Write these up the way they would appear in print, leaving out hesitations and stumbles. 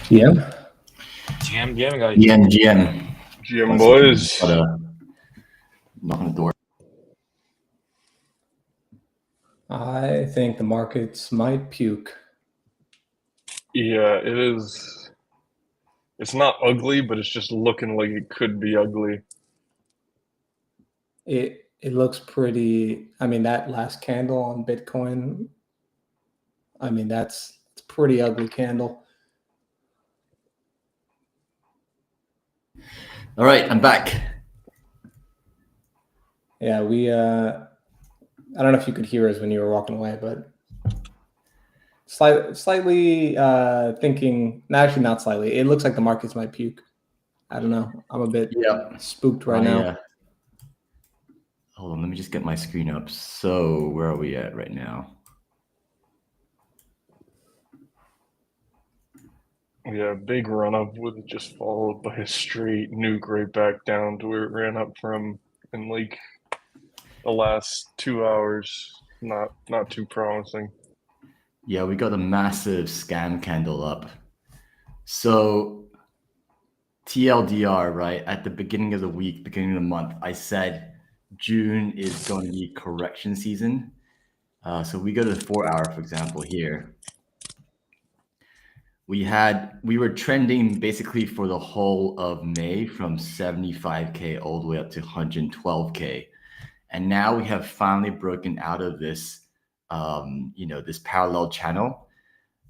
GM? GM guys. GM. GM boys. Knock on the door. I think the markets might puke. Yeah, it is. It's not ugly, but it's just looking like it could be ugly. It looks pretty. I mean, that last candle on Bitcoin. I mean, it's a pretty ugly candle. All right, I'm back. Yeah, I don't know if you could hear us when you were walking away, but slightly thinking. No, actually, not slightly. It looks like the markets might puke. I don't know. I'm a bit spooked right now. Hold on, let me just get my screen up. So where are we at right now? Yeah, big run up with it just followed by a straight nuke right back down to where it ran up from in like the last 2 hours. Not too promising. Yeah, we got a massive scam candle up. So TLDR, right? At the beginning of the week, beginning of the month, I said June is going to be correction season. So we go to the 4 hour, for example, here. We were trending basically for the whole of May from 75K all the way up to 112K. And now we have finally broken out of this, this parallel channel.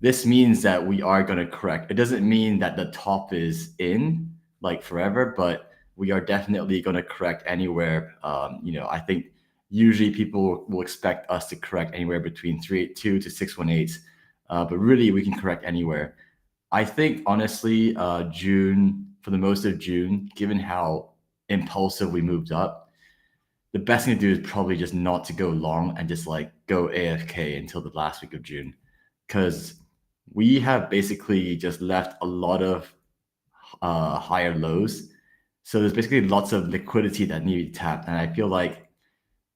This means that we are going to correct. It doesn't mean that the top is in like forever, but we are definitely going to correct anywhere. I think usually people will expect us to correct anywhere between 382 to 618, but really we can correct anywhere. I think honestly, June, for the most of June, given how impulsive we moved up, the best thing to do is probably just not to go long and just like go AFK until the last week of June, because we have basically just left a lot of higher lows. So there's basically lots of liquidity that need to be tapped. And I feel like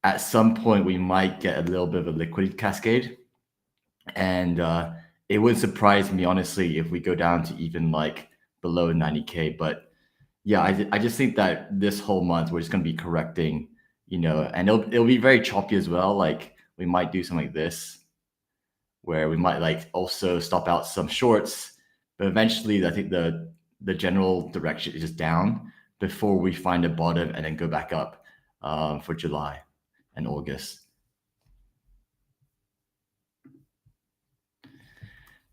at some point we might get a little bit of a liquidity cascade. And it wouldn't surprise me, honestly, if we go down to even like below 90K. But yeah, I just think that this whole month we're just going to be correcting, and it'll be very choppy as well. Like we might do something like this, where we might like also stop out some shorts, but eventually I think the general direction is just down before we find a bottom and then go back up for July and August.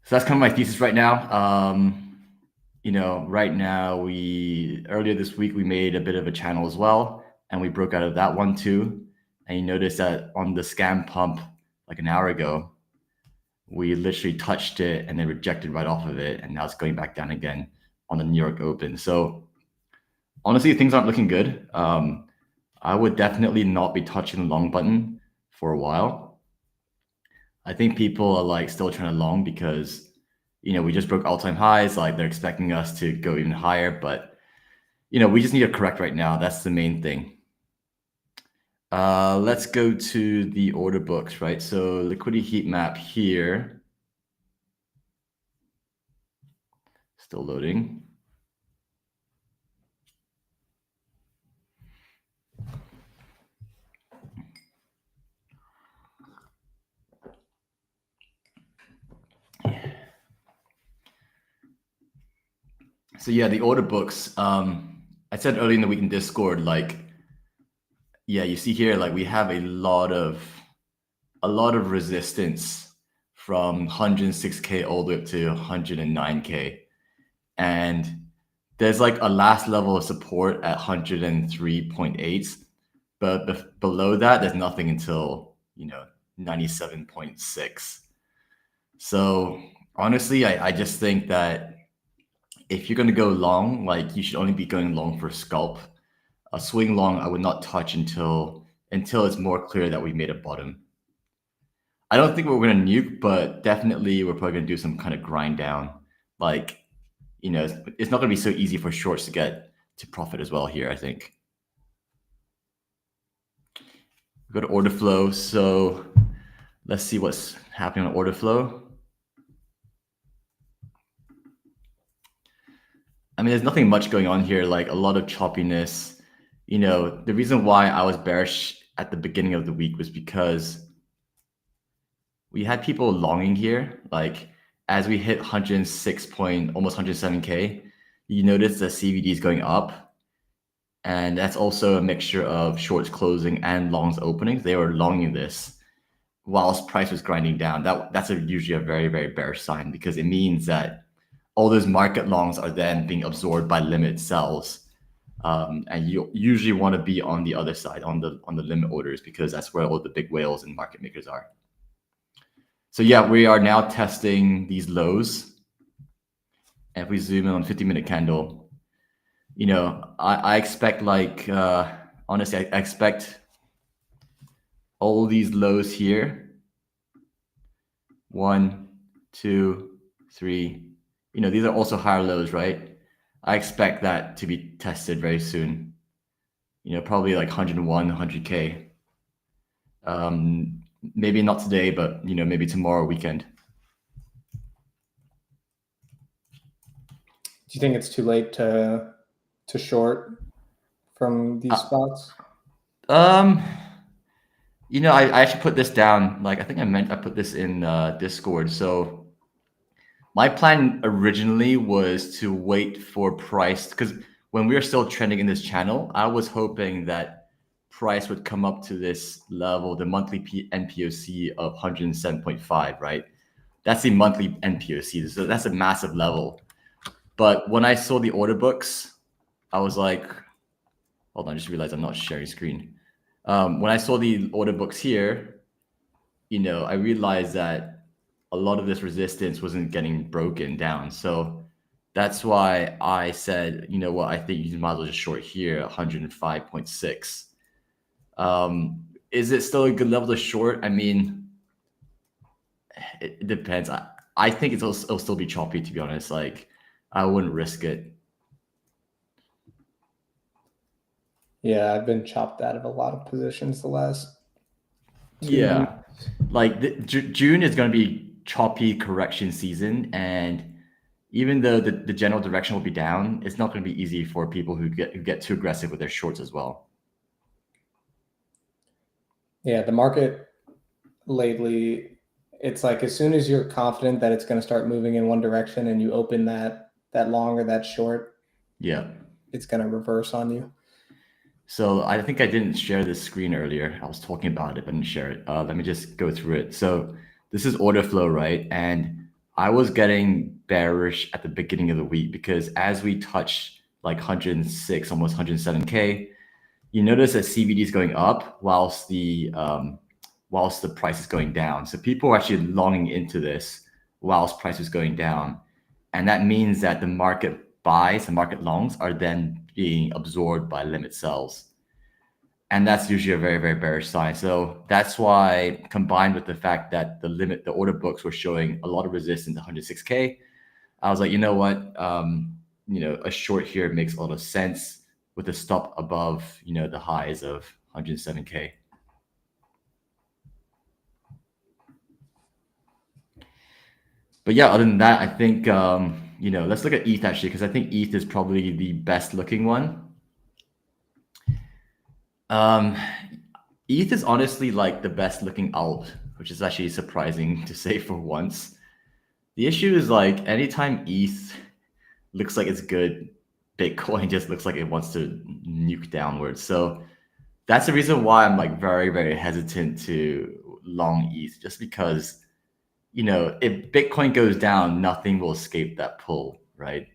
So that's kind of my thesis right now. Right now earlier this week we made a bit of a channel as well, and we broke out of that one too. And you notice that on the scam pump like an hour ago, we literally touched it and then rejected right off of it, and now it's going back down again on the New York Open. So honestly, things aren't looking good. I would definitely not be touching the long button for a while. I think people are like still trying to long because we just broke all-time highs. Like they're expecting us to go even higher, but we just need to correct right now. That's the main thing. Let's go to the order books, right? So liquidity heat map here. Still loading. So yeah, the order books. I said early in the week in Discord, like, yeah, you see here, like we have a lot of resistance from 106K all the way up to 109K, and there's like a last level of support at 103.8, but below that, there's nothing until 97.6. So honestly, I just think that if you're going to go long, like you should only be going long for scalp. A swing long, I would not touch until it's more clear that we made a bottom. I don't think we're going to nuke, but definitely we're probably going to do some kind of grind down. Like, it's not going to be so easy for shorts to get to profit as well here, I think. Go to order flow. So let's see what's happening on order flow. I mean, there's nothing much going on here, like a lot of choppiness. You know, the reason why I was bearish at the beginning of the week was because we had people longing here. Like as we hit 106 point, almost 107K, you notice the CVD is going up. And that's also a mixture of shorts closing and longs openings. They were longing this whilst price was grinding down. That's usually a very, very bearish sign because it means that all those market longs are then being absorbed by limit sells. And you usually want to be on the other side, on the limit orders, because that's where all the big whales and market makers are. So yeah, we are now testing these lows. And if we zoom in on 50-minute candle, you know, I expect like, honestly, I expect all these lows here. 1, 2, 3. You know, these are also higher lows, right? I expect that to be tested very soon. You know, probably like 101, 100K. Maybe not today, but you know, maybe tomorrow weekend. Do you think it's too late to short from these spots? You know, I actually put this down. Like I think I put this in Discord. So my plan originally was to wait for price, because when we were still trending in this channel, I was hoping that price would come up to this level, the monthly NPOC of 107.5, right? That's the monthly NPOC. So that's a massive level. But when I saw the order books, I was like, hold on, I just realized I'm not sharing screen. When I saw the order books here, you know, I realized that a lot of this resistance wasn't getting broken down. So that's why I said, you know what, I think you might as well just short here, 105.6. Is it still a good level to short? I mean, it depends. I think it'll still be choppy, to be honest. Like, I wouldn't risk it. Yeah, I've been chopped out of a lot of positions the last 2 Yeah. weeks. Like June is going to be choppy correction season, and even though the general direction will be down, it's not going to be easy for people who get too aggressive with their shorts as well. Yeah, the market lately, it's like as soon as you're confident that it's going to start moving in one direction and you open that long or that short, Yeah. it's going to reverse on you. So I think I didn't share this screen earlier. I was talking about it, but didn't share it. Let me just go through it. So this is order flow, right? And I was getting bearish at the beginning of the week because as we touch like 106, almost 107K, you notice that CVD is going up whilst the price is going down. So people are actually longing into this whilst price is going down. And that means that the market buys, the market longs are then being absorbed by limit sells. And that's usually a very, very bearish sign. So that's why, combined with the fact that the order books were showing a lot of resistance at 106K, I was like, you know what? You know, a short here makes a lot of sense with a stop above, you know, the highs of 107K. But yeah, other than that, I think, you know, let's look at ETH actually, because I think ETH is probably the best looking one. ETH is honestly like the best looking alt, which is actually surprising to say for once. The issue is like anytime ETH looks like it's good, Bitcoin just looks like it wants to nuke downwards. So that's the reason why I'm like very, very hesitant to long ETH, just because, you know, if Bitcoin goes down, nothing will escape that pull, right?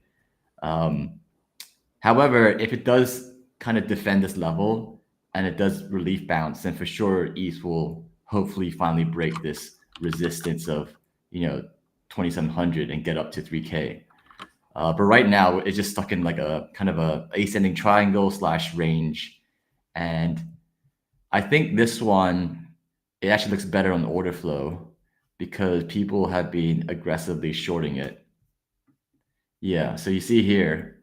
However, if it does kind of defend this level and it does relief bounce, then for sure ETH will hopefully finally break this resistance of, you know, 2,700 and get up to 3K. But right now it's just stuck in like a kind of a ascending triangle / range. And I think this one, it actually looks better on the order flow because people have been aggressively shorting it. Yeah, so you see here,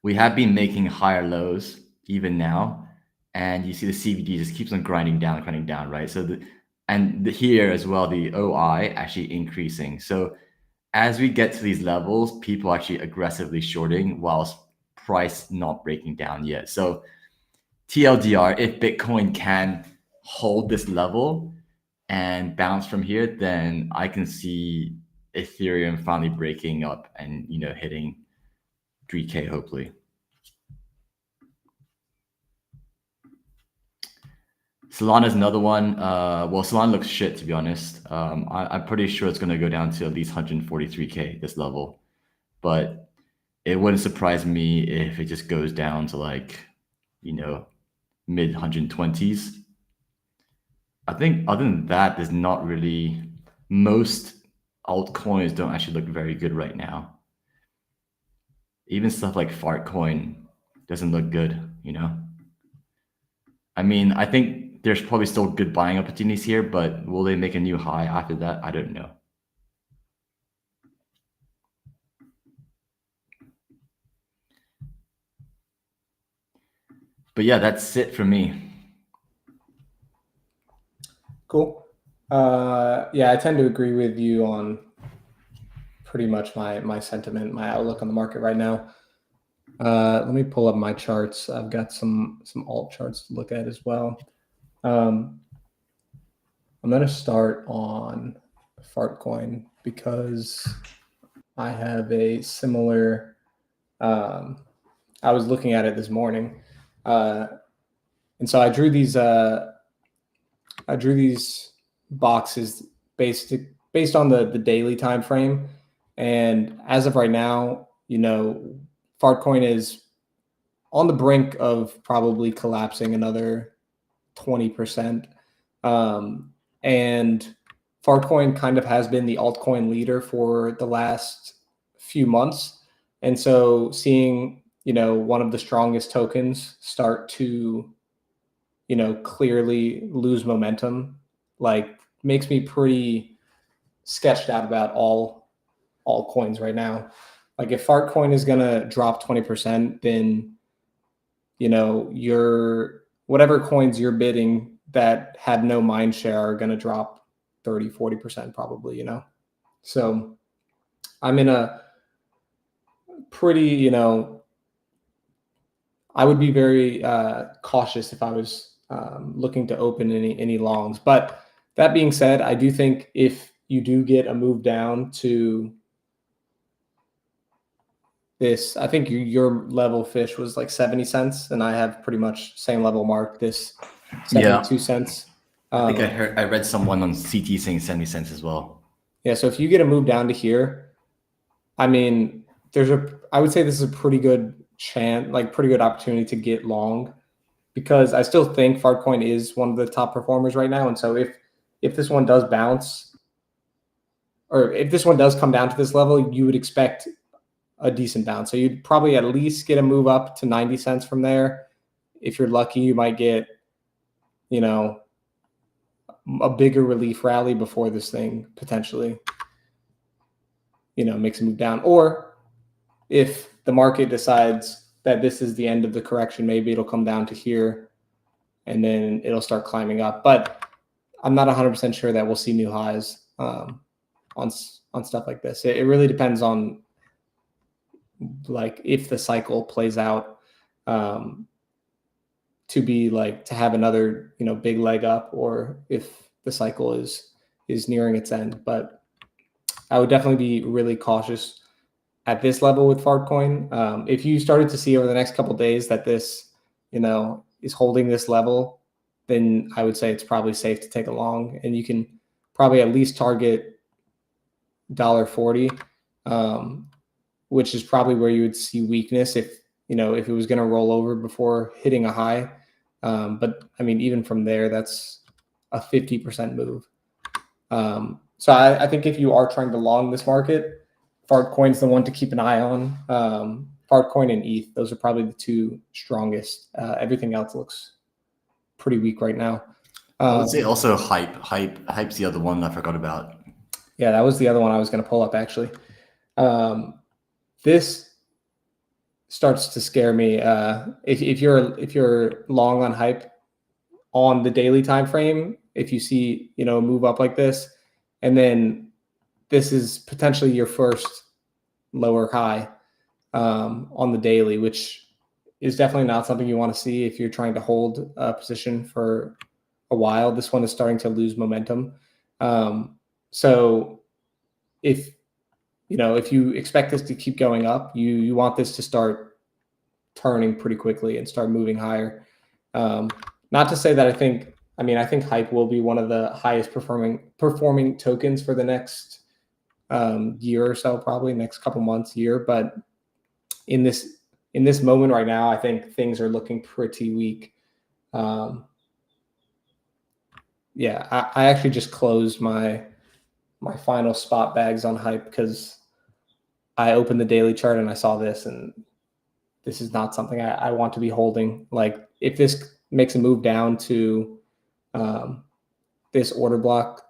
we have been making higher lows even now. And you see the CVD just keeps on grinding down, right? So here as well, the OI actually increasing. So as we get to these levels, people actually aggressively shorting whilst price not breaking down yet. So TLDR, if Bitcoin can hold this level and bounce from here, then I can see Ethereum finally breaking up and hitting 3K hopefully. Solana is another one. Well, Solana looks shit, to be honest. I'm pretty sure it's going to go down to at least 143K this level, but it wouldn't surprise me if it just goes down to like, mid 120s. I think other than that, there's not really, most altcoins don't actually look very good right now. Even stuff like Fartcoin doesn't look good, I mean, I think there's probably still good buying opportunities here, but will they make a new high after that? I don't know. But yeah, that's it for me. Cool. Yeah, I tend to agree with you on pretty much my sentiment, my outlook on the market right now. Let me pull up my charts. I've got some alt charts to look at as well. I'm going to start on Fartcoin because I have a similar. I was looking at it this morning, and so I drew these. I drew these boxes based on the daily time frame, and as of right now, Fartcoin is on the brink of probably collapsing another 20%. And Fartcoin kind of has been the altcoin leader for the last few months. And so seeing, one of the strongest tokens start to, clearly lose momentum, like makes me pretty sketched out about all altcoins right now. Like if Fartcoin is going to drop 20%, then, your whatever coins you're bidding that had no mind share are going to drop 30-40% probably, so I'm in a pretty, I would be very cautious if I was looking to open any longs. But that being said, I do think if you do get a move down to this, I think your level fish was like 70 cents, and I have pretty much same level mark, this 72 cents. I think I read someone on CT saying 70 cents as well. Yeah, so if you get a move down to here, I mean, I would say this is a pretty good chance, like pretty good opportunity to get long, because I still think Fartcoin is one of the top performers right now. And so if this one does bounce, or if this one does come down to this level, you would expect a decent bounce. So you'd probably at least get a move up to 90 cents from there. If you're lucky, you might get, a bigger relief rally before this thing potentially, makes a move down. Or if the market decides that this is the end of the correction, maybe it'll come down to here and then it'll start climbing up. But I'm not 100% sure that we'll see new highs on stuff like this. It really depends on like if the cycle plays out to have another big leg up, or if the cycle is nearing its end. But I would definitely be really cautious at this level with Fartcoin. If you started to see over the next couple of days that this is holding this level, then I would say it's probably safe to take a long, and you can probably at least target $1.40, which is probably where you would see weakness if it was going to roll over before hitting a high. But I mean, even from there, that's a 50% move. So I think if you are trying to long this market, Fartcoin's the one to keep an eye on. Fartcoin and ETH, those are probably the two strongest. Everything else looks pretty weak right now. I would say also Hype's the other one I forgot about. Yeah, that was the other one I was going to pull up actually. This starts to scare me. If you're long on Hype on the daily time frame, if you see a move up like this, and then this is potentially your first lower high on the daily, which is definitely not something you want to see if you're trying to hold a position for a while. This one is starting to lose momentum. So if you expect this to keep going up, you want this to start turning pretty quickly and start moving higher. Not to say that I think Hype will be one of the highest performing tokens for the next year or so, probably next couple months, year. But in this moment right now, I think things are looking pretty weak. Yeah, I actually just closed my final spot bags on Hype because I opened the daily chart and I saw this, and this is not something I want to be holding. Like, if this makes a move down to this order block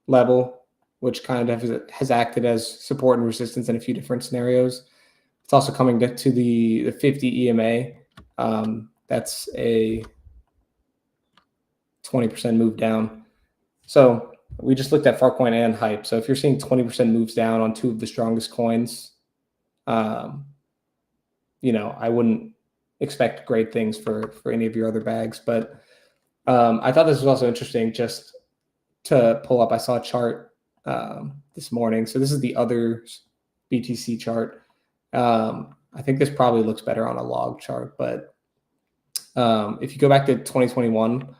level, which kind of has acted as support and resistance in a few different scenarios, it's also coming to the 50 EMA. That's a 20% move down. So we just looked at Farcoin and Hype. So if you're seeing 20% moves down on two of the strongest coins, I wouldn't expect great things for any of your other bags. But I thought this was also interesting just to pull up. I saw a chart this morning. So this is the other BTC chart. I think this probably looks better on a log chart, but if you go back to 2021,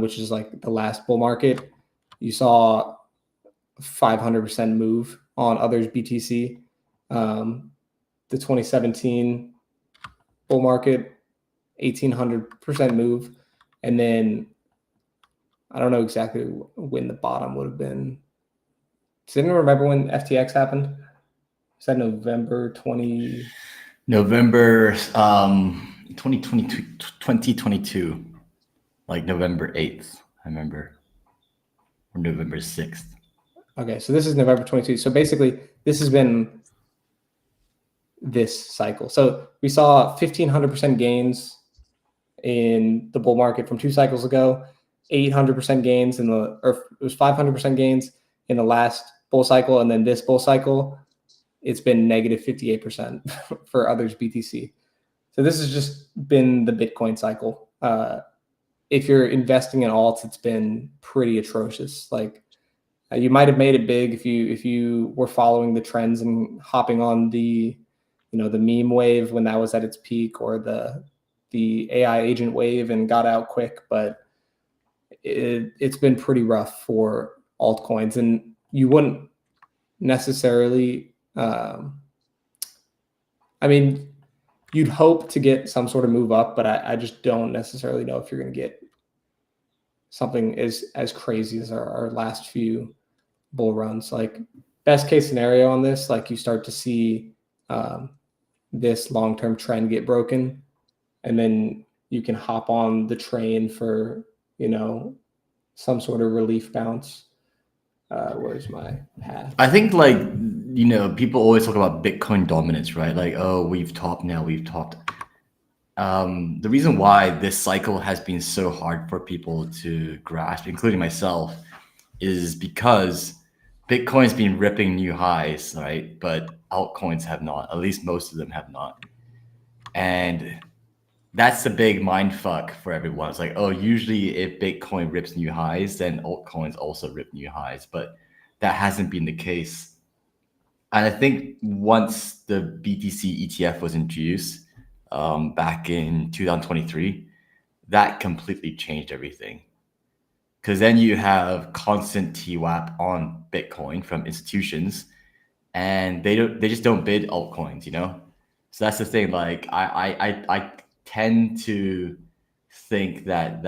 which is like the last bull market, you saw 500% move on others BTC. The 2017 bull market, 1800% move. And then I don't know exactly when the bottom would have been. Does anyone remember when FTX happened? Is that November 2022, like November 8th, I remember, or November 6th. Okay, so this is November 22. So basically, this has been this cycle. So we saw 1,500% gains in the bull market from 2 cycles ago, 800% gains or it was 500% gains in the last bull cycle, and then this bull cycle, it's been negative 58% for others BTC. So this has just been the Bitcoin cycle. If you're investing in alts, it's been pretty atrocious. Like, you might have made it big if you were following the trends and hopping on the meme wave when that was at its peak, or the AI agent wave and got out quick. But it's been pretty rough for altcoins, and you wouldn't necessarily. You'd hope to get some sort of move up, but I just don't necessarily know if you're going to get something as crazy as our last few bull runs. Like, best case scenario on this, like, you start to see this long-term trend get broken, and then you can hop on the train for some sort of relief bounce. Where's my path? I think, people always talk about Bitcoin dominance, right? Like, oh, we've topped now, we've topped. The reason why this cycle has been so hard for people to grasp, including myself, is because Bitcoin's been ripping new highs, right? But altcoins have not. At least most of them have not. And that's the big mind fuck for everyone. It's like, oh, usually if Bitcoin rips new highs, then altcoins also rip new highs. But that hasn't been the case. And I think once the BTC ETF was introduced back in 2023, that completely changed everything. Because then you have constant TWAP on Bitcoin from institutions, and they just don't bid altcoins, So that's the thing. Like, I tend to think that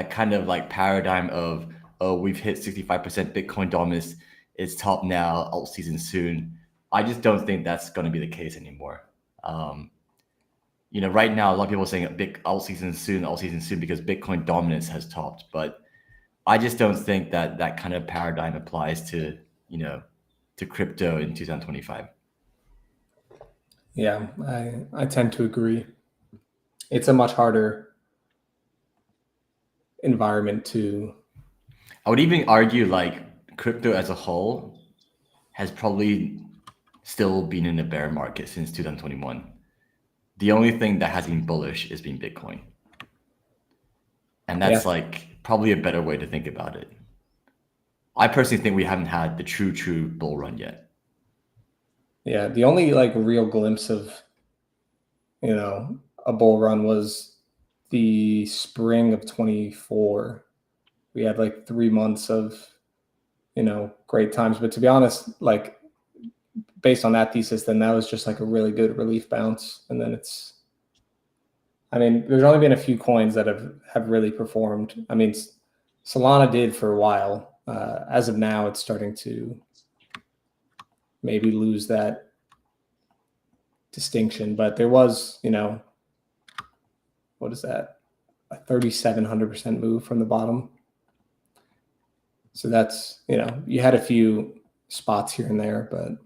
kind of like paradigm of, oh, we've hit 65% Bitcoin dominance, it's top now, alt season soon. I just don't think that's going to be the case anymore. Right now, a lot of people are saying big alt season soon, because Bitcoin dominance has topped. But I just don't think that kind of paradigm applies to crypto in 2025. Yeah, I tend to agree. It's a much harder environment to. I would even argue, like, crypto as a whole has probably still been in a bear market since 2021. The only thing that has been bullish is being Bitcoin. And that's probably a better way to think about it. I personally think we haven't had the true bull run yet. Yeah, the only real glimpse of a bull run was the spring of 24. We had 3 months of great times, but to be honest, based on that thesis, then that was just a really good relief bounce. And then there's only been a few coins that have really performed. Solana did for a while. As of now, it's starting to maybe lose that distinction, but there was, what is that? A 3,700% move from the bottom. So that's, you had a few spots here and there, but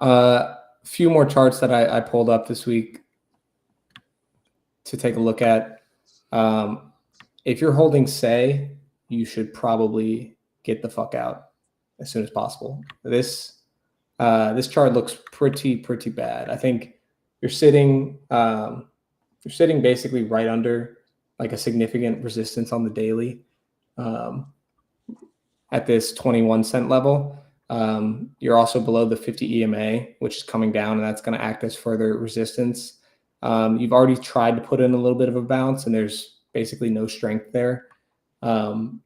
a few more charts that I pulled up this week to take a look at. If you're holding Say, you should probably get the fuck out as soon as possible. This chart looks pretty bad. I think you're sitting basically right under a significant resistance on the daily at this 21 cent level. You're also below the 50 EMA, which is coming down, and that's going to act as further resistance. You've already tried to put in a little bit of a bounce, and there's basically no strength there. And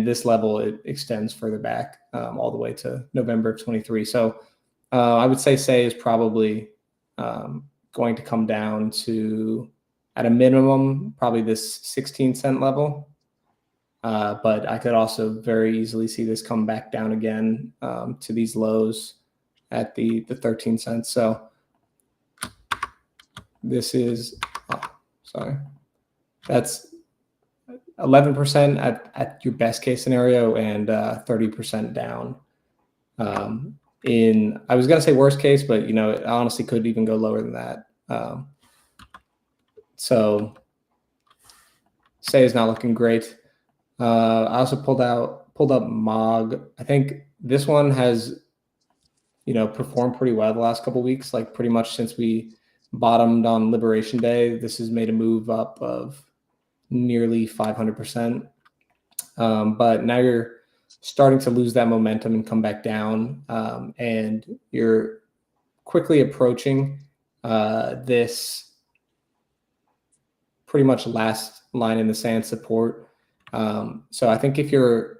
this level, it extends further back all the way to November of 23. So I would say is probably going to come down to, at a minimum, probably this 16 cent level. But I could also very easily see this come back down again to these lows at the 13 cents. So this is, that's 11% at your best case scenario and 30% down. I was going to say worst case, but it honestly could even go lower than that. So Say is not looking great. I also pulled up MOG. I think this one has, performed pretty well the last couple of weeks, pretty much since we bottomed on Liberation Day. This has made a move up of nearly 500%. But now you're starting to lose that momentum and come back down. And you're quickly approaching this pretty much last line in the sand support. So I think if you're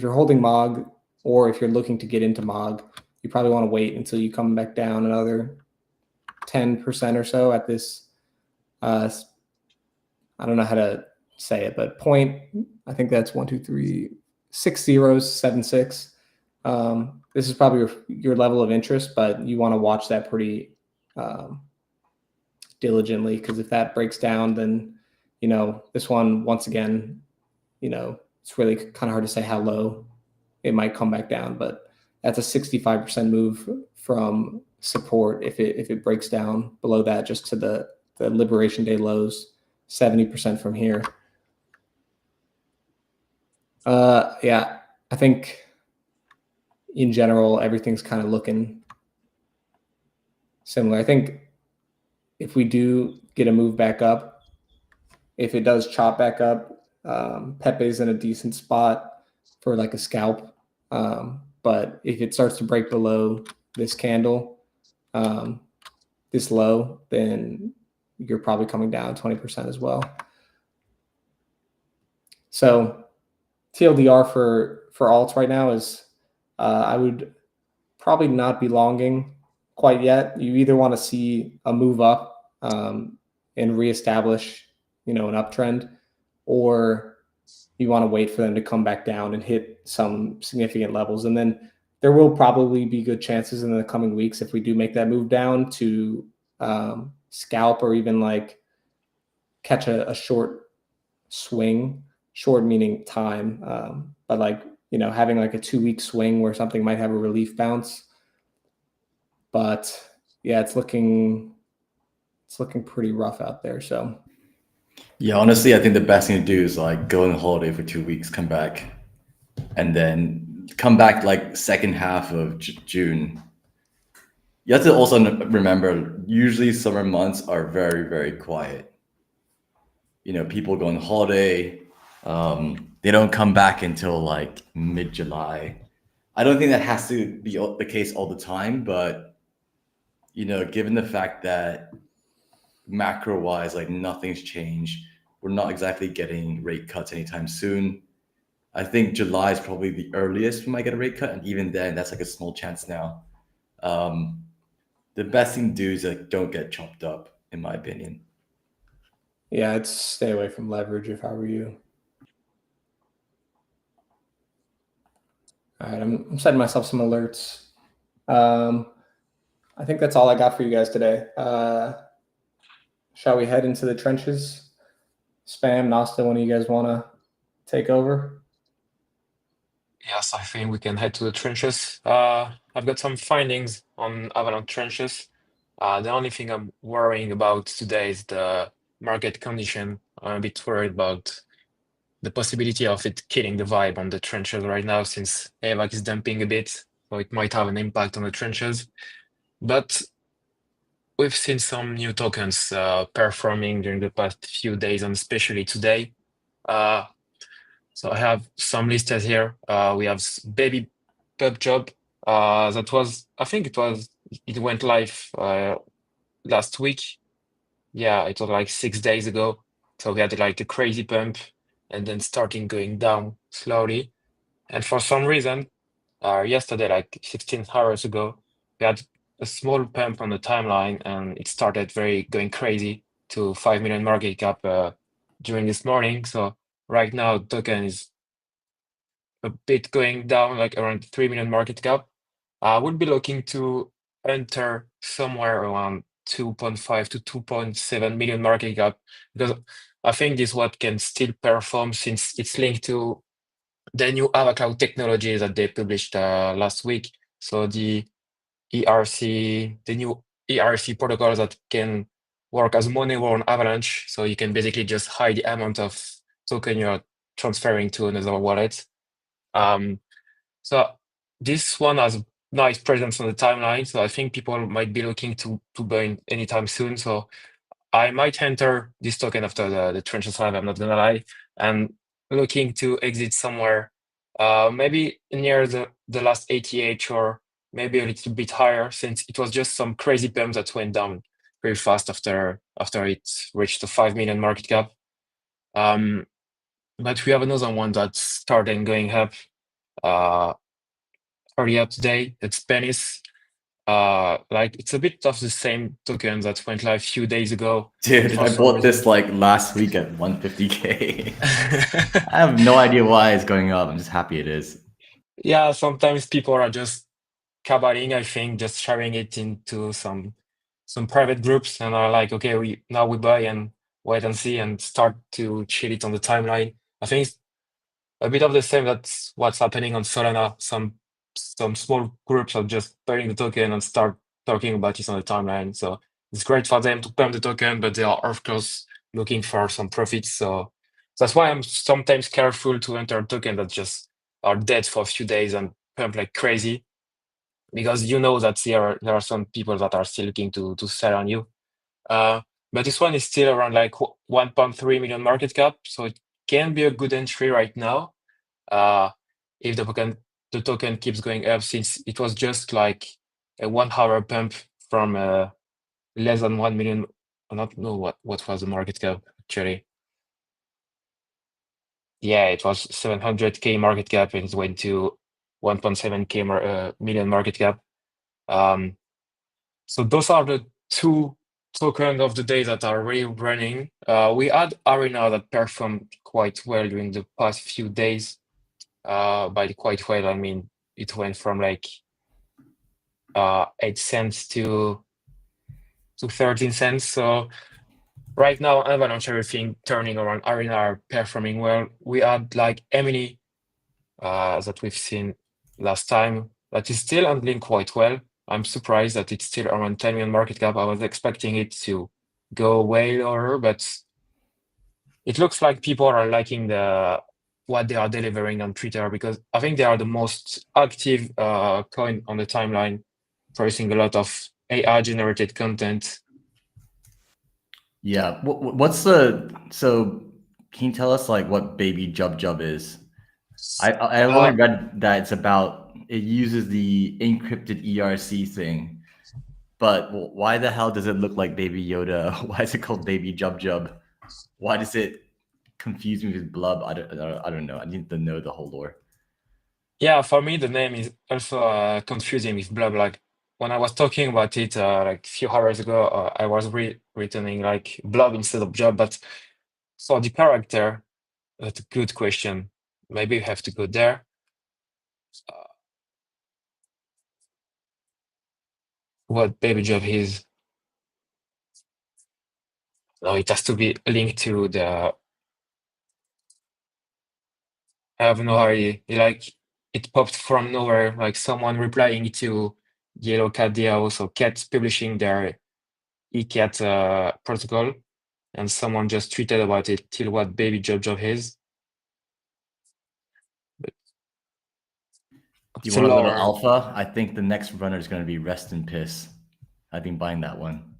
holding MOG, or if you're looking to get into MOG, you probably want to wait until you come back down another 10% or so at this. I don't know how to say it, but I think that's 1, 2, 3, 6 zeros, 7, 6. This is probably your level of interest, but you want to watch that pretty diligently, because if that breaks down, then this one, once again, it's really kind of hard to say how low it might come back down, but that's a 65% move from support if it breaks down below that, just to the Liberation Day lows, 70% from here. Yeah, I think in general everything's kind of looking similar. I think if we do get a move back up, if it does chop back up, Pepe's in a decent spot for a scalp. But if it starts to break below this candle, this low, then you're probably coming down 20% as well. So TLDR for alts right now is I would probably not be longing quite yet. You either want to see a move up and reestablish, an uptrend, or you want to wait for them to come back down and hit some significant levels. And then there will probably be good chances in the coming weeks, if we do make that move down, to scalp or even catch a short swing, short meaning time. But having a 2-week swing where something might have a relief bounce. But yeah, it's looking pretty rough out there. So Yeah, honestly, I think the best thing to do is like go on holiday for 2 weeks, come back, and then come back like second half of June. You have to also remember, usually summer months are very, very quiet. People go on holiday. They don't come back until like mid-July. I don't think that has to be the case all the time, but given the fact that macro-wise, like nothing's changed, we're not exactly getting rate cuts anytime soon. I think July is probably the earliest we might get a rate cut, and even then, that's like a small chance now. The best thing to do is like don't get chopped up, in my opinion. Yeah, I'd stay away from leverage if I were you. All right, I'm setting myself some alerts. I think that's all I got for you guys today. Shall we head into the trenches? Spam, Nasta, one of you guys want to take over? Yes, I think we can head to the trenches. I've got some findings on Avalon trenches. The only thing I'm worrying about today is the market condition. I'm a bit worried about the possibility of it killing the vibe on the trenches right now, since AVAC is dumping a bit, so it might have an impact on the trenches. But we've seen some new tokens performing during the past few days, and especially today. So I have some listed here. We have Baby Pub Job. I think it went live last week. Yeah, it was like 6 days ago. So we had like a crazy pump and then starting going down slowly. And for some reason, yesterday, like 16 hours ago, we had a small pump on the timeline and it started going crazy to 5 million market cap during this morning. So right now, token is a bit going down, like around 3 million market cap. I would be looking to enter somewhere around 2.5 to 2.7 million market cap, because I think this what can still perform since it's linked to the new Avacloud technology that they published last week. So the new ERC protocol that can work as money on Avalanche. So you can basically just hide the amount of token you're transferring to another wallet. So this one has a nice presence on the timeline. So I think people might be looking to burn anytime soon. So I might enter this token after the trenches live, I'm not gonna lie, and looking to exit somewhere, maybe near the last 88 or maybe a little bit higher, since it was just some crazy pump that went down very fast after it reached the 5 million market cap. But we have another one that started going up earlier today. It's Penis. Like it's a bit of the same token that went live a few days ago. Dude, For I some bought this reason. like last week at 150K. I have no idea why it's going up. I'm just happy it is. Yeah, sometimes people are just caballing, I think, just sharing it into some private groups and are like, okay, we buy and wait and see and start to chill it on the timeline. I think it's a bit of the same. That's what's happening on Solana. Some small groups are just buying the token and start talking about it on the timeline. So it's great for them to pump the token, but they are of course looking for some profits. So that's why I'm sometimes careful to enter a token that just are dead for a few days and pump like crazy, because you know that there are some people that are still looking to sell on you. But this one is still around like 1.3 million market cap, so it can be a good entry right now. If the token keeps going up, since it was just like a 1 hour pump from less than 1 million. I don't know what was the market cap actually. Yeah, it was 700K market cap and it went to 1.7K million market cap. So those are the two tokens of the day that are really running. We had Arena that performed quite well during the past few days. By quite well, I mean it went from like 8 cents to 13 cents. So right now, Avalanche, everything turning around. Arena are performing well. We had like Emily that we've seen last time that is still handling quite well. I'm surprised that it's still around 10 million market cap. I was expecting it to go way lower, but it looks like people are liking what they are delivering on Twitter, because I think they are the most active coin on the timeline, producing a lot of AI generated content. Yeah. So can you tell us like what Baby Jub Jub is? I've only read that it uses the encrypted ERC thing, but why the hell does it look like Baby Yoda? Why is it called Baby Jub Jub? Why does it confuse me with Blub? I don't know. I need to know the whole lore. Yeah, for me the name is also confusing with Blub. Like when I was talking about it like a few hours ago, I was returning like Blob instead of Job, but for the character, that's a good question. Maybe we have to go there. What Baby Job is? No, it has to be linked to the. I have no idea. Like it popped from nowhere, like someone replying to Yellow Cat DAO, so Cat publishing their eCat protocol, and someone just tweeted about it till what Baby Job Job is. But Do you it's a want a little lore. alpha? I think the next runner is going to be Rest in Piss. I think buying that one.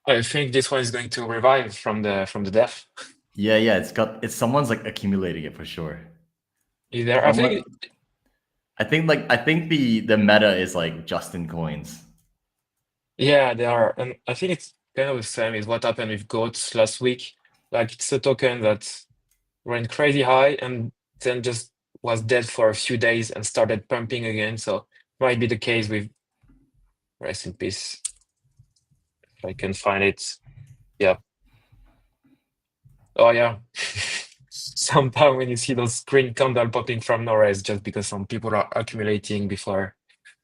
I think this one is going to revive from the death. Yeah, it's someone's like accumulating it for sure. Is there? I think the meta is like Justin coins. Yeah, they are, and I think it's kind of the same as what happened with GOATs last week. Like it's a token that went crazy high and then just was dead for a few days and started pumping again. So might be the case with Rest in Peace. If I can find it. Yeah. Oh yeah. Sometimes when you see those green candle popping from nowhere, it's just because some people are accumulating before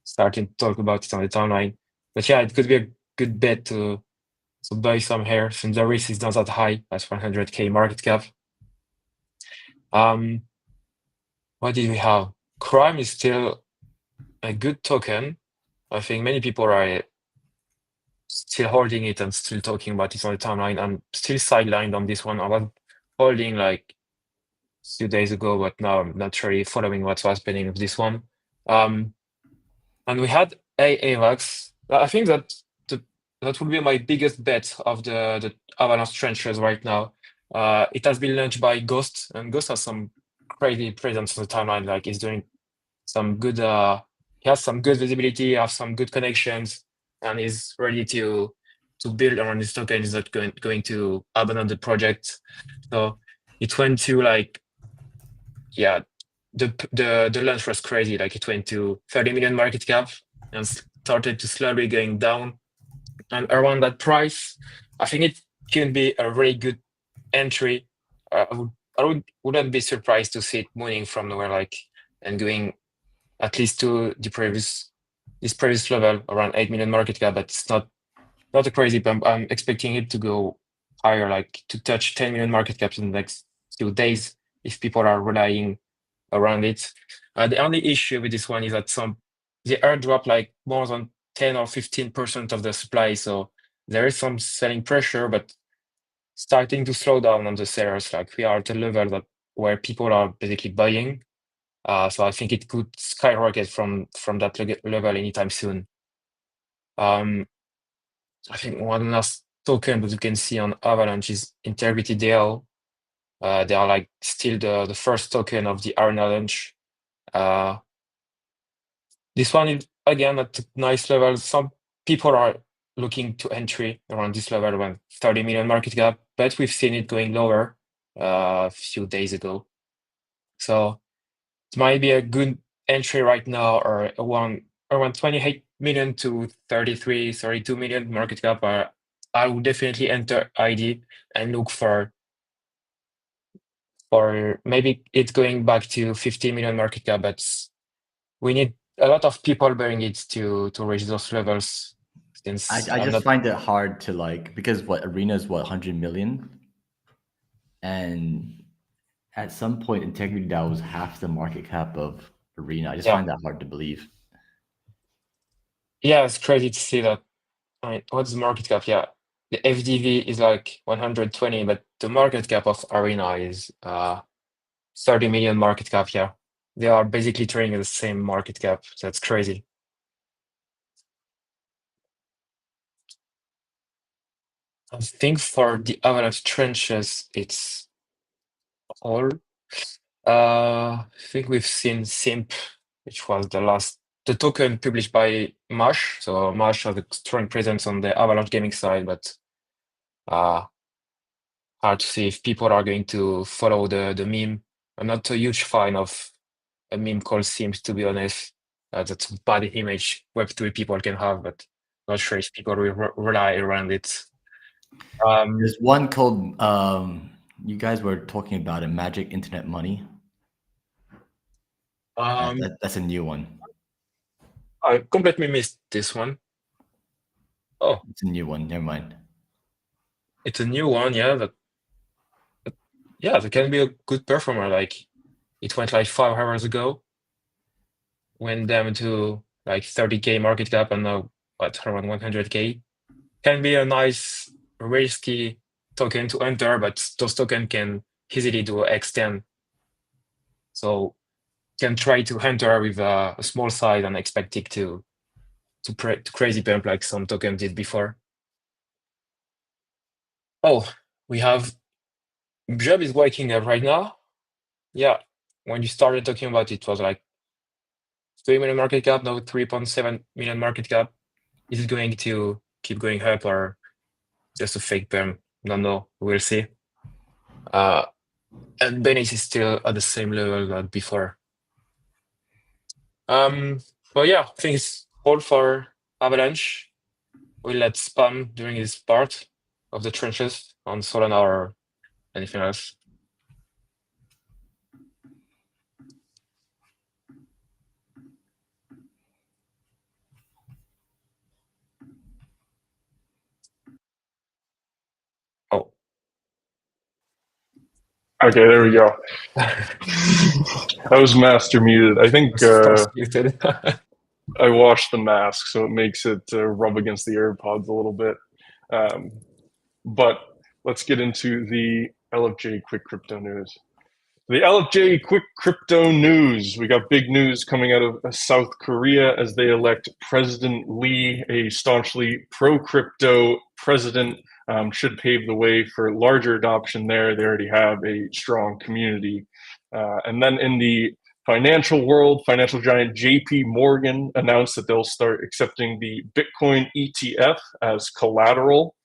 starting to talk about it on the timeline. But yeah, it could be a good bet to buy some here since the risk is not that high as 100k market cap. What did we have? Crime is still a good token. I think many people are still holding it and still talking about it on the timeline. I'm still sidelined on this one. I was holding like a few days ago, but now I'm not really following what's happening with this one. And we had AVAX. I think that that would be my biggest bet of the Avalanche trenches right now. It has been launched by Ghost, and Ghost has some crazy presence on the timeline. Like he's doing some good. He has some good visibility, has some good connections, and is ready to build around this token. He's not going to abandon the project. So it went to like, yeah, the launch was crazy. Like it went to 30 million market cap and started to slowly going down. And around that price, I think it can be a really good entry. Wouldn't be surprised to see it moving from nowhere, like, and going at least to this previous level around 8 million market cap, but it's not a crazy pump. I'm expecting it to go higher, like to touch 10 million market caps in the next few days if people are relying around it. The only issue with this one is that the airdrop like more than 10 or 15% of the supply, so there is some selling pressure, but starting to slow down on the sellers. Like we are at a level where people are basically buying. So I think it could skyrocket from that level anytime soon. I think one last token that you can see on Avalanche is Integrity DL. They are like still the first token of the Arena launch. This one is again at a nice level. Some people are looking to entry around this level when 30 million market cap, but we've seen it going lower a few days ago. So it might be a good entry right now, or around 28 million to 33, 32 million market cap. I would definitely enter ID and look for maybe it's going back to 50 million market cap, but we need a lot of people buying it to reach those levels. Since I just find it hard to like, because Arena is 100 million, and at some point Integrity DAO was half the market cap of Arena. I just find that hard to believe. Yeah, it's crazy to see that. I mean, what's the market cap? Yeah, the FDV is like 120, but the market cap of Arena is 30 million market cap. Yeah, they are basically trading at the same market cap. That's crazy. I think for the Avalanche trenches, it's all. I think we've seen Simp, which was the token published by Mash. So Mash has a strong presence on the Avalanche gaming side, but hard to see if people are going to follow the meme. I'm not a huge fan of a meme called Sims, to be honest. That's a bad image Web3 people can have, but not sure if people will rely around it. There's one called you guys were talking about it, Magic Internet Money. That's a new one. I completely missed this one. Oh, It's a new one. Never mind. it's a new one, yeah. That can be a good performer. Like it went like 5 hours ago, went down to like 30K market cap, and now around 100K. Can be a nice risky token to enter, but those tokens can easily do X10. So can try to enter with a small size and expect it to crazy pump like some tokens did before. Oh, we have Job is waking up right now. Yeah, when you started talking about it, was like 3 million market cap, now 3.7 million market cap. Is it going to keep going up or just a fake perm? Don't know. We'll see. And Bennett is still at the same level that before. But yeah, I think it's all for Avalanche. We'll let Spam during his part of the trenches on Solana or anything else. Oh. Okay, there we go. I was master muted. I think Muted. I washed the mask, so it makes it rub against the AirPods a little bit. But let's get into the LFJ quick crypto news. The LFJ quick crypto news. We got big news coming out of South Korea as they elect President Lee, a staunchly pro-crypto president. Should pave the way for larger adoption there. They already have a strong community. And then in the financial world, financial giant JP Morgan announced that they'll start accepting the Bitcoin ETF as collateral.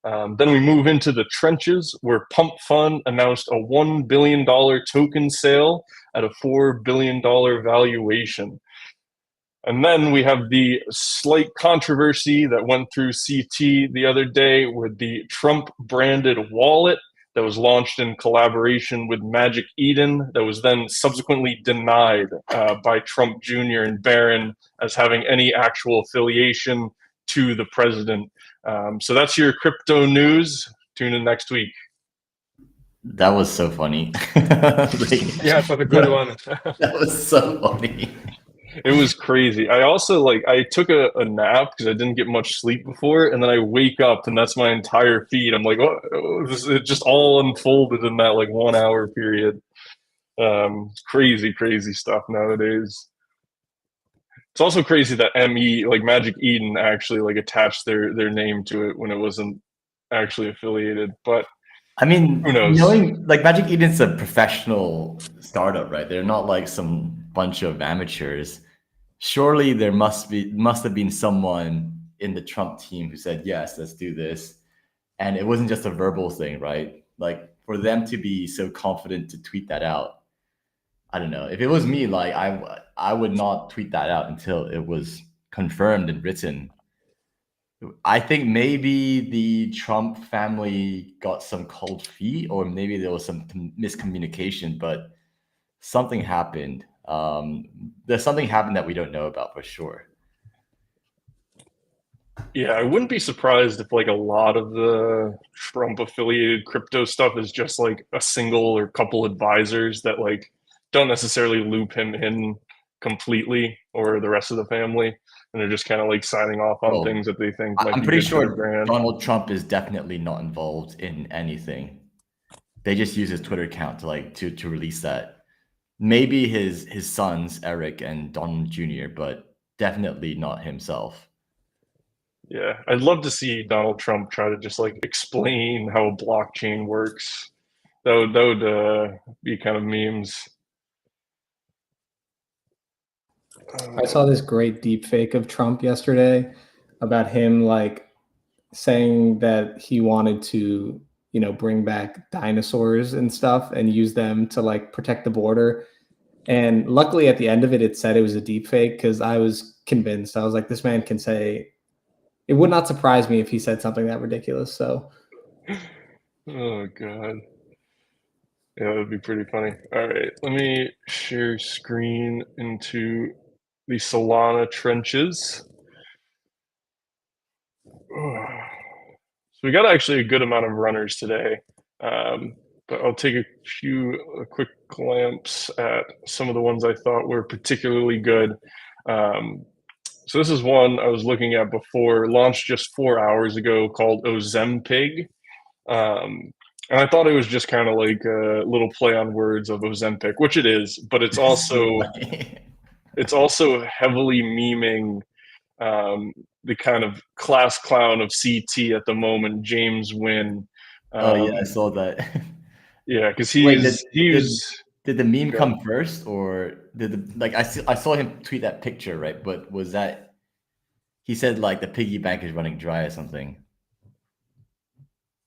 Then we move into the trenches where Pump Fund announced a $1 billion token sale at a $4 billion valuation. And then we have the slight controversy that went through CT the other day with the Trump branded wallet that was launched in collaboration with Magic Eden that was then subsequently denied by Trump Jr. and Barron as having any actual affiliation to the president. So that's your crypto news. Tune in next week. That was so funny. Yeah, it was a good one. That was so funny. It was crazy. I also I took a nap because I didn't get much sleep before, and then I wake up and that's my entire feed. I'm like, oh, it just all unfolded in that 1 hour period. Crazy stuff nowadays. It's also crazy that ME, Magic Eden, actually attached their name to it when it wasn't actually affiliated. But I mean, who knows? knowing Magic Eden's a professional startup, right? They're not like some bunch of amateurs. Surely there must have been someone in the Trump team who said, yes, let's do this. And it wasn't just a verbal thing, right? Like for them to be so confident to tweet that out. I don't know. If it was me, I would not tweet that out until it was confirmed and written. I think maybe the Trump family got some cold feet, or maybe there was some miscommunication, but something happened. There's something happened that we don't know about for sure. Yeah, I wouldn't be surprised if a lot of the Trump affiliated crypto stuff is just a single or couple advisors that don't necessarily loop him in completely, or the rest of the family, and they're just kind of like signing off on Oh, things that they think might I'm be pretty good for their sure brand. Donald Trump is definitely not involved in anything. They just use his Twitter account to like to release that. Maybe his sons, Eric and Donald Jr., but definitely not himself. Yeah, I'd love to see Donald Trump try to just like explain how a blockchain works. That would be kind of memes. I saw this great deep fake of Trump yesterday about him like saying that he wanted to, bring back dinosaurs and stuff and use them to like protect the border. And luckily at the end of it, it said it was a deep fake because I was convinced. I was like, this man can say, it would not surprise me if he said something that ridiculous. So Oh god. Yeah, that would be pretty funny. All right, let me share screen into the Solana trenches. So we got actually a good amount of runners today, but I'll take a quick glance at some of the ones I thought were particularly good. So this is one I was looking at before, launched just 4 hours ago, called Ozempic. And I thought it was just kind of like a little play on words of Ozempic, which it is, but it's also heavily memeing the kind of class clown of CT at the moment, James Wynn. Oh yeah, I saw that. Yeah, because Wait, did the meme come first, or did I saw him tweet that picture, right? But was that he said like the piggy bank is running dry or something?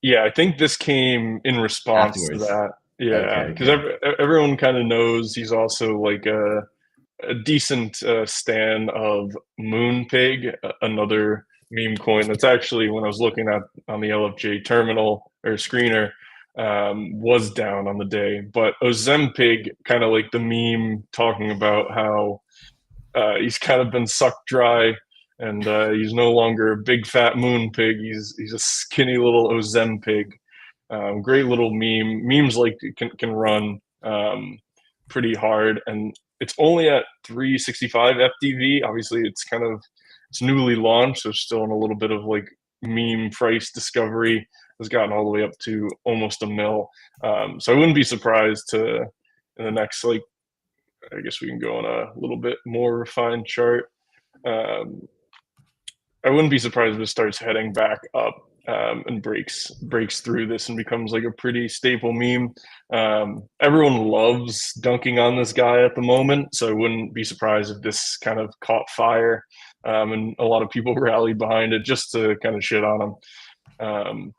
Yeah, I think this came in response Afterwards. to that. Yeah, because everyone kind of knows he's also like a decent stan of Moonpig, another meme coin that's actually, when I was looking at on the LFJ terminal or screener, was down on the day. But Ozempic, kind of like the meme talking about how he's kind of been sucked dry, and he's no longer a big fat moon pig. He's a skinny little Ozempic. Great little meme. Memes like can run pretty hard, and it's only at 365 FDV. Obviously, it's newly launched, so still in a little bit of like meme price discovery. Has gotten all the way up to almost a mil. So I wouldn't be surprised to in the next like, I guess we can go on a little bit more refined chart. I wouldn't be surprised if it starts heading back up and breaks through this and becomes like a pretty staple meme. Everyone loves dunking on this guy at the moment, so I wouldn't be surprised if this kind of caught fire and a lot of people rallied behind it just to kind of shit on him.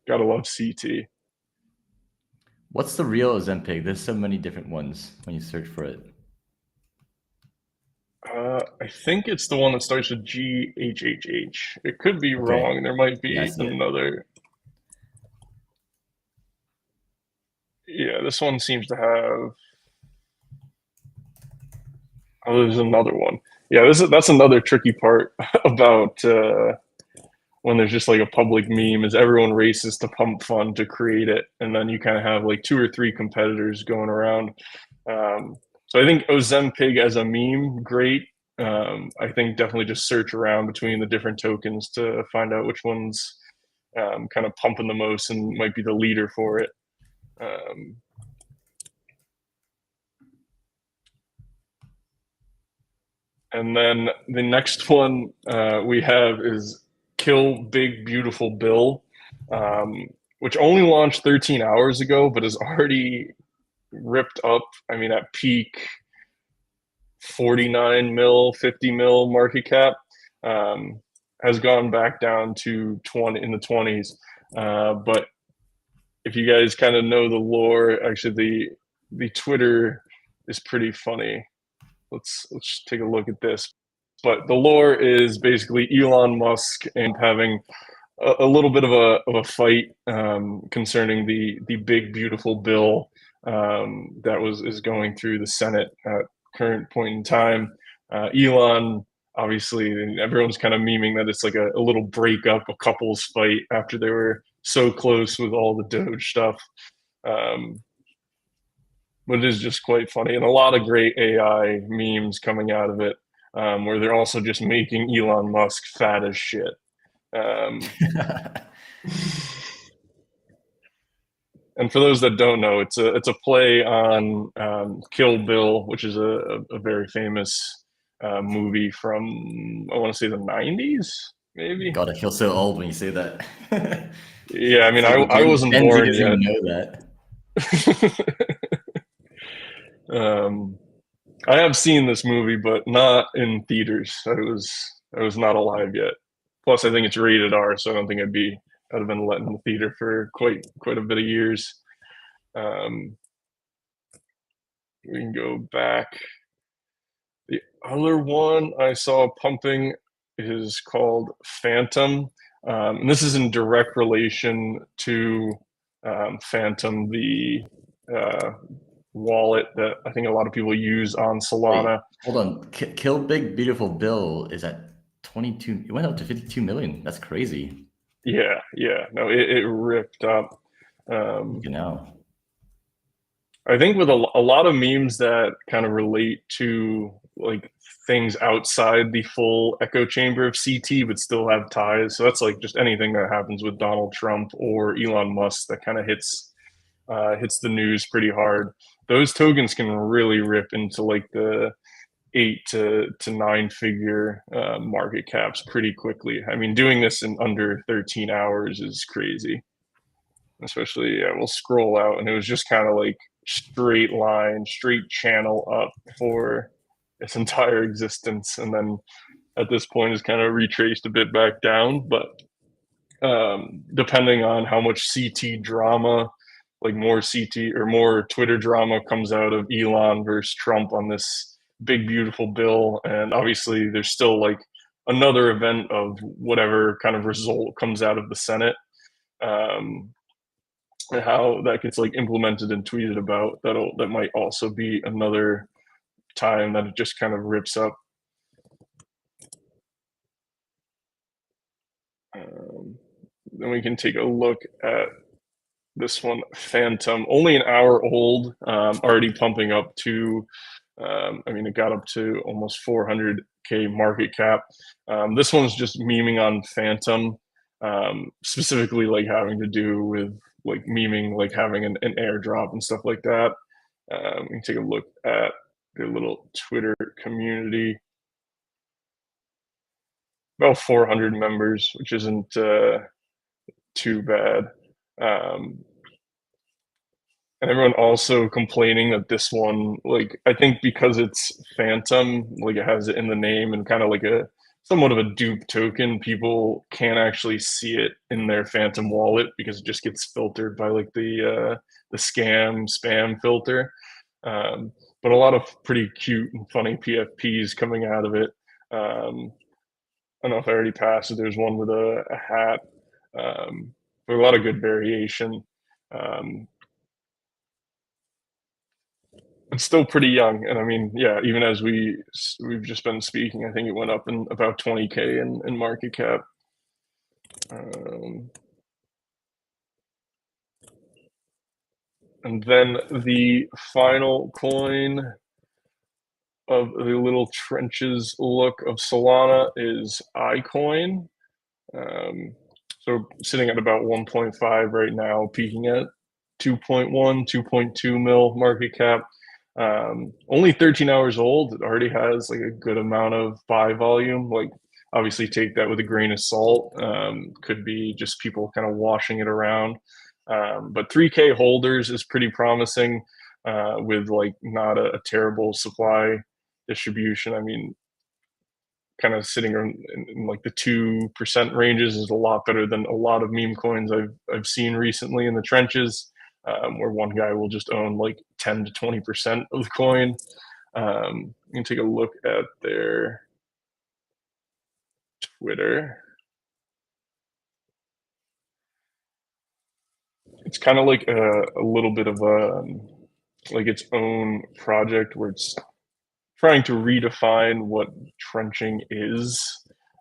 Gotta love CT. What's the real Ozempic? There's so many different ones when you search for it. I think it's the one that starts with GHHH. It could be wrong. There might be another. Yeah, this one seems to have. Oh, there's another one. Yeah, that's another tricky part about when there's just like a public meme is everyone races to pump fund to create it, and then you kind of have like 2 or 3 competitors going around. So I think Ozempic as a meme, great. I think definitely just search around between the different tokens to find out which one's kind of pumping the most and might be the leader for it. And then the next one we have is Kill Big Beautiful Bill, which only launched 13 hours ago, but is already ripped up. I mean, at peak 49 mil, 50 mil market cap, has gone back down to 20 in the 20s. But if you guys kind of know the lore, actually the Twitter is pretty funny. Let's take a look at this. But the lore is basically Elon Musk and having a little bit of a fight concerning the big beautiful bill that is going through the Senate at current point in time. Elon, obviously, and everyone's kind of memeing that it's like a little breakup, a couples fight after they were so close with all the Doge stuff. but it is just quite funny, and a lot of great AI memes coming out of it, where they're also just making Elon Musk fat as shit. And for those that don't know, it's a play on Kill Bill, which is a very famous movie from, I want to say, the 90s, maybe. God, I feel so old when you say that. Yeah, I mean, So I wasn't Gen Z born doesn't yet. even know that. I have seen this movie, but not in theaters. I was not alive yet. Plus, I think it's rated R, so I don't think I'd have been let in the theater for quite a bit of years. Um, we can go back. The other one I saw pumping is called Phantom. And this is in direct relation to Phantom, the wallet that I think a lot of people use on Wait, Solana. hold on. Kill Big Beautiful Bill is at 22. It went up to 52 million. That's crazy. Yeah, no, it ripped up. You know. I think with a lot of memes that kind of relate to like things outside the full echo chamber of CT, but still have ties. So that's like just anything that happens with Donald Trump or Elon Musk that kind of hits the news pretty hard. Those tokens can really rip into like the 8 to 9 figure market caps pretty quickly. I mean, doing this in under 13 hours is crazy. Especially, yeah, we'll scroll out, and it was just kind of like straight line, straight channel up for its entire existence, and then at this point is kind of retraced a bit back down. But depending on how much CT drama, like more CT or more Twitter drama comes out of Elon versus Trump on this big beautiful bill, and obviously there's still like another event of whatever kind of result comes out of the Senate. And how that gets like implemented and tweeted about, that might also be another time that it just kind of rips up. Then we can take a look at this one, Phantom, only an hour old, already pumping up to, I mean, it got up to almost 400K market cap. This one's just memeing on Phantom, specifically like having to do with like memeing, like having an airdrop and stuff like that. We can take a look at their little Twitter community. About 400 members, which isn't too bad. And everyone also complaining that this one, like, I think because it's Phantom, like it has it in the name and kind of like a somewhat of a dupe token, people can't actually see it in their Phantom wallet because it just gets filtered by like the spam filter. But a lot of pretty cute and funny PFPs coming out of it. I don't know if I already passed it. There's one with a hat. But a lot of good variation. It's still pretty young, and I mean, yeah, even as we've just been speaking, I think it went up in about 20K in market cap. And then the final coin of the little trenches look of Solana is iCoin. So sitting at about 1.5 right now, peaking at 2.1, 2.2 mil market cap. Only 13 hours old. It already has like a good amount of buy volume. Like, obviously, take that with a grain of salt. Could be just people kind of washing it around. But 3K holders is pretty promising, with like not a terrible supply distribution. I mean, kind of sitting in like the 2% ranges is a lot better than a lot of meme coins I've seen recently in the trenches, where one guy will just own like 10 to 20% of the coin. You can take a look at their Twitter. It's kind of like a little bit of a like its own project where it's trying to redefine what trenching is.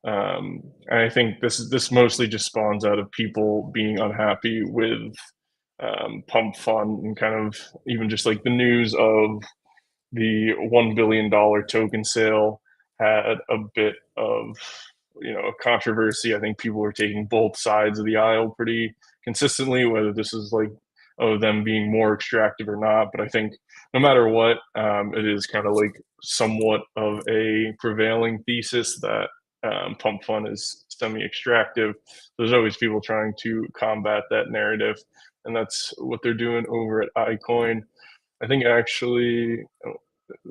And I think this mostly just spawns out of people being unhappy with pump fund and kind of even just like the news of the $1 billion token sale had a bit of a controversy. I think people were taking both sides of the aisle pretty consistently, whether this is like them being more extractive or not. But I think no matter what, it is kind of like somewhat of a prevailing thesis that pump fund is semi-extractive. There's always people trying to combat that narrative, and that's what they're doing over at iCoin. I think actually,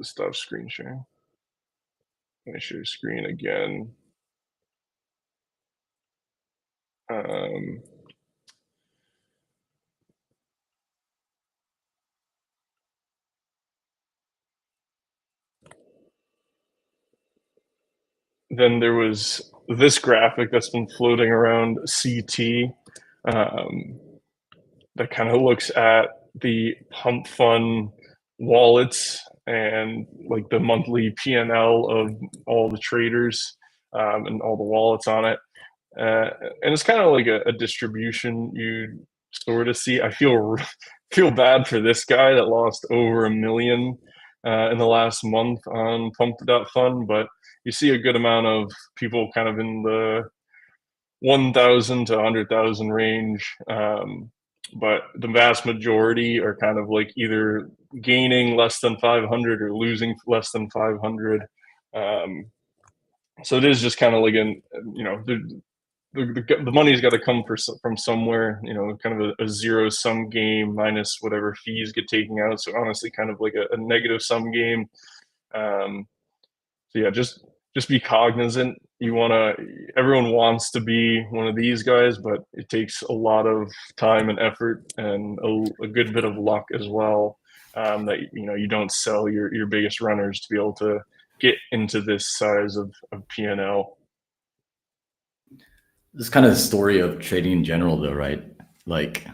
stop screen sharing. Let me share screen again. Then there was this graphic that's been floating around CT that kind of looks at the pump fund wallets and like the monthly P&L of all the traders and all the wallets on it. And it's kind of like a distribution you sort of see. I feel bad for this guy that lost over $1 million in the last month on Pump.Fund, but you see a good amount of people kind of in the 1,000 to 100,000 range. But the vast majority are kind of like either gaining less than 500 or losing less than 500. So it is just kind of like the money's got to come from somewhere, kind of a zero sum game minus whatever fees get taken out. So honestly, kind of like a negative sum game. So yeah, just be cognizant. Everyone wants to be one of these guys, but it takes a lot of time and effort and a good bit of luck as well. That you don't sell your biggest runners to be able to get into this size of P&L. This is kind of the story of trading in general, though, right? Like,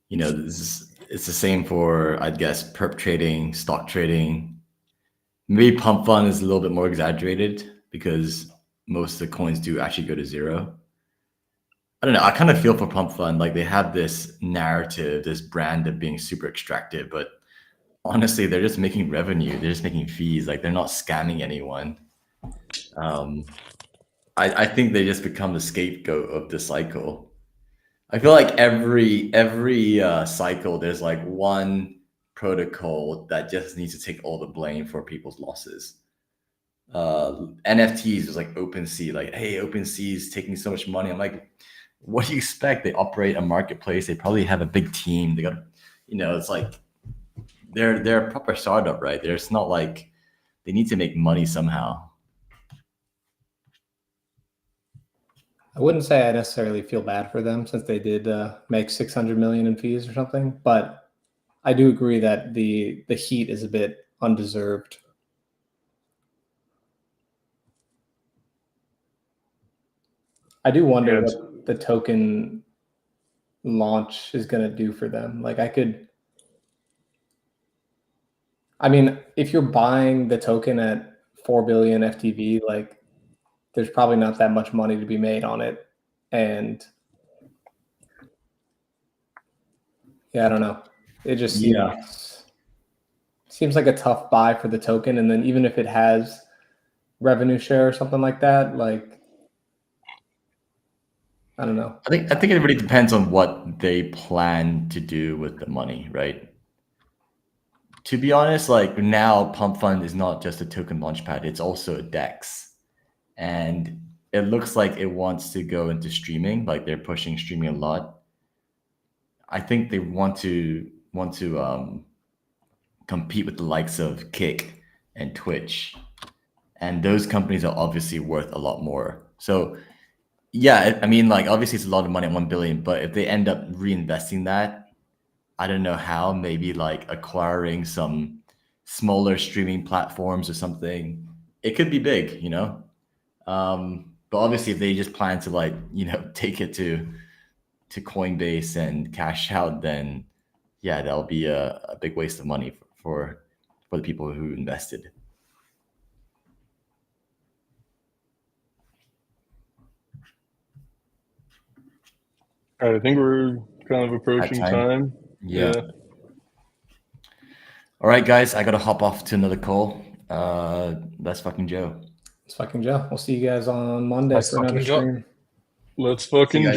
it's the same for, I'd guess, perp trading, stock trading. Maybe pump fund is a little bit more exaggerated because most of the coins do actually go to zero. I don't know. I kind of feel for pump fund. Like, they have this narrative, this brand of being super extractive, but honestly, they're just making revenue. They're just making fees. Like, they're not scamming anyone. I think they just become the scapegoat of the cycle. I feel like every cycle, there's like one protocol that just needs to take all the blame for people's losses. NFTs was like OpenSea, like, hey, OpenSea is taking so much money. I'm like, what do you expect? They operate a marketplace. They probably have a big team. They got, it's like they're a proper startup, right? It's not like they need to make money somehow. I wouldn't say I necessarily feel bad for them since they did make 600 million in fees or something, but I do agree that the heat is a bit undeserved. I do wonder what the token launch is going to do for them. Like, if you're buying the token at 4 billion FTV, like, there's probably not that much money to be made on it. And yeah, I don't know. It just seems like a tough buy for the token. And then even if it has revenue share or something like that, like, I don't know. I think it really depends on what they plan to do with the money, right? To be honest, like, now Pump Fund is not just a token launchpad, it's also a DEX. And it looks like it wants to go into streaming, like they're pushing streaming a lot. I think they want to compete with the likes of Kick and Twitch. And those companies are obviously worth a lot more. So yeah, like, obviously it's a lot of money at 1 billion, but if they end up reinvesting that, I don't know how, maybe like acquiring some smaller streaming platforms or something, it could be big, but obviously if they just plan to, like, take it to Coinbase and cash out, then yeah, that'll be a big waste of money for the people who invested. All right, I think we're kind of approaching time. Yeah. All right, guys, I gotta hop off to another call. That's fucking Joe. It's fucking Joe. We'll see you guys on Monday That's for another fucking Joe. stream. Let's fucking guys. do